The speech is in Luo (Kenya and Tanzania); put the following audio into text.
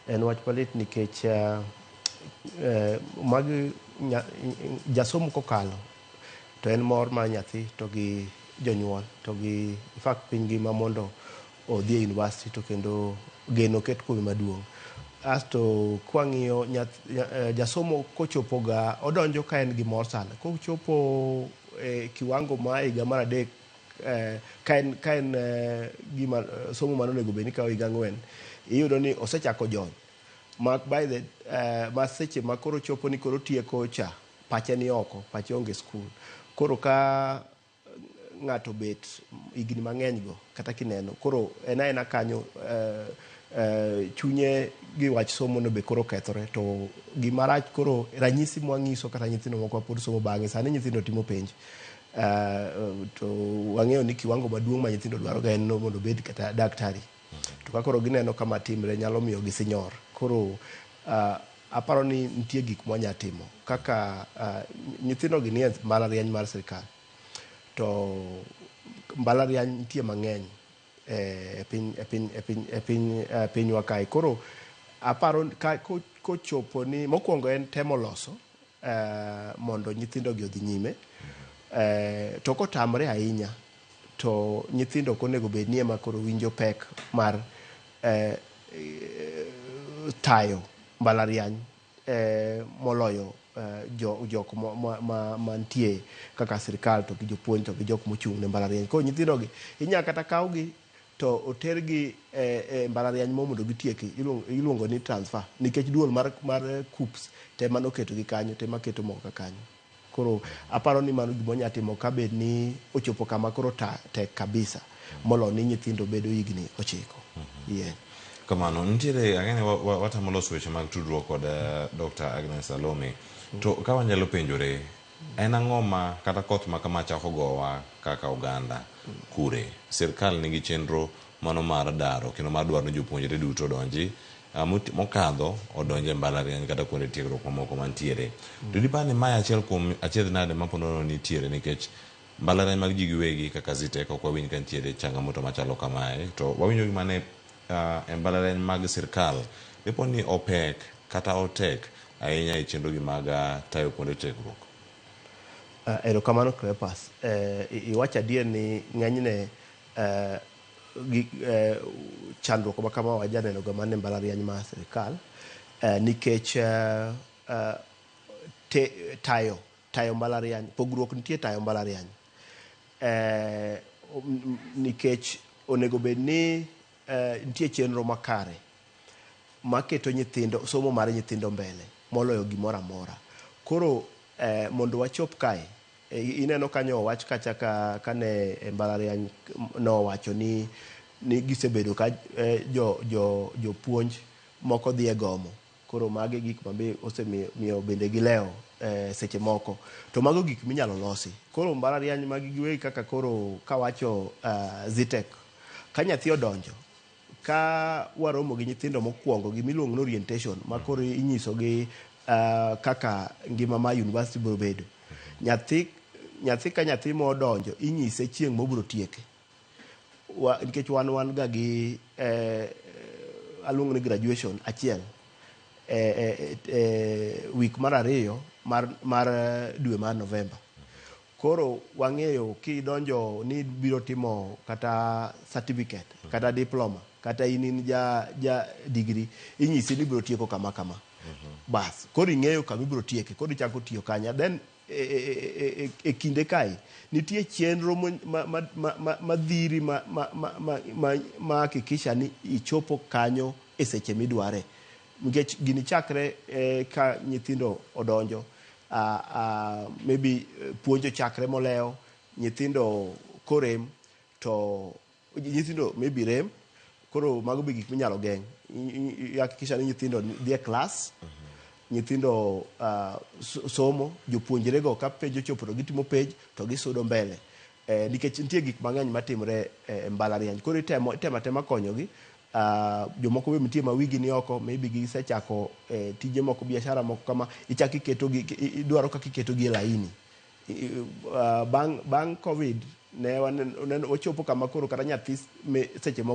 En wach malit nikech magi jasomo kokalo to en mor mar nyathi to gi jonyuol to gi in fact piny ngima mondo odhi e university to kendo geno ket kuome maduong'. Asto kwang'iyo jasomo kochopoga odonjo ka en gi mor sana. Kochopo kiwango ma higa mar adek ka en gima somo man onego bed ni kawo higa 4, iyudo ni osechako jony. Ma seche ma koro chopo ni koro tieko cha, pache ni oko, pache onge skul. Koro ka ng'ato bet higni mang'eny go kata kineno koro en kanyo chunye gi wach somo no be koro kethore. To gima rach koro ranyisi mwang'iso kata nyithindo moko pod somo bang'e, sani nyithindo timo penj. To wang'eyo ni kiwango maduong' ma nyithindo dwaro ga en mondo bed kata daktari. To ka koro gineno kama timre nyalo miyo gisinyor. Koro aparo ni nitie gik mwanya timo kaka nyithindo gi nie mbalariany mar sirkal. To mbalariany nitie mang'eny e pinywa kae. Koro aparo kochopo ni mokwongo en temo loso mondo nyithindo gi odhi nyime. To kotamre ahinya to nyithindo konego bed ni ema koro winjo pek mar tayo mbalariany moloyo jok mantie kaka sirkal to gi jopuonj to gi jok mochung' ne mbalariany. Koro nyithindo gi inya kata kawgi to otergi mbalariany mondo gitieki, iluongo ni transfer, nikech duol mar KUPS tema noketo gi kanyo, tema keto moko kanyo. Koro aparo ni mano gima onya timo ka bed ni ochopo kama koro tek kabisa molo ni nyithindo bedo higni 9. Yeah. Kamano nitiere ang'ene watamo loso weche mag tudruok kod Dr. Agnes Salome. To ka wanyalo penjore, en ang'o ma kata koth ma kama chako gowa kaka oganda kure? Sirkal nigi chenro mano mar daro kendo mar dwaro ni jopuonjre duto donji mokadho odonje mbalariany kata kuonde tiegruok mamoko mantiere. To dipani mae achiel kuom achiedh nade maponono nitiere nikech mbalariany mag ji giwegi kaka Zetech ok wawinj ka nitiere changamoto machalo kamae. To wawinjo gimane e mbalariany mag sirkal dipo ni opek kata otek ahinya e chenro gi mag tayo kuonde tiegruok. Erokamano Cleopas. Iwacho adier ni ng'enyne chandruok ma kama wajaneno ga mane mbalariany mar sirkal nikech tayo mbalariany, pogruok nitie tayo mbalariany nikech onego bed ni nitie chenro makare maketo nyithindo somo mar nyithindo mbele moloyo gimoro amora. Koro mondo wachop kae, ineno kanyo wach kacha kane mbalariany nowacho ni gisebedo ka jopuonj moko dhi e gomo. Koro magi gik mabe osemiyo bende gilewo seche moko. To mago gik minyalo losi. Koro mbalariany magi giwegi kaka koro kawacho Zetech, ka nyathi odonjo, ka waromo gi nyithindo mokwongo gimiluongo ni orientation ma koro inyisogi kaka ngima ma university biro bedo. Nyathi ka nyathi modonjo inyise chieng' mobiro tieke. Nikech wan ga gi aluongo ni graduation achiel week mar 2 mar dwe mar November. Koro wang'eyo kidonjo ni biro timo kata certificate kata diploma kata in ja degree, inyisi ni biro tieko kama. Bas, koro ing'eyo kama ibiro tieke, koro ichako tiyo kanya. Then e kinde kae nitie chenro madhiri ma hakikisha ni ichopo kanyo e seche midware. Nikech gini chakre ka nyithindo odonjo, maybe puonjo chakre molewo, nyithindo korem, to nyithindo maybe rem, koro mago be gik minyalo geng'. Hakikisha ni nyithindo dhi e klas, nyithindo somo, jopuonjre go ka penjo chopo to gitimo penj to gisudo mbele. Nikech nitie gik mang'eny matimre e mbalariany. Koro tema konyogi. Jomoko be nitie ma wigi ni oko, maybe gisechako tije moko, biashara moko kama, ichaki iketogi, idwaro kaka iketogi e laini. Bang' Covid ne wachopo kama koro kata nyathi seche moko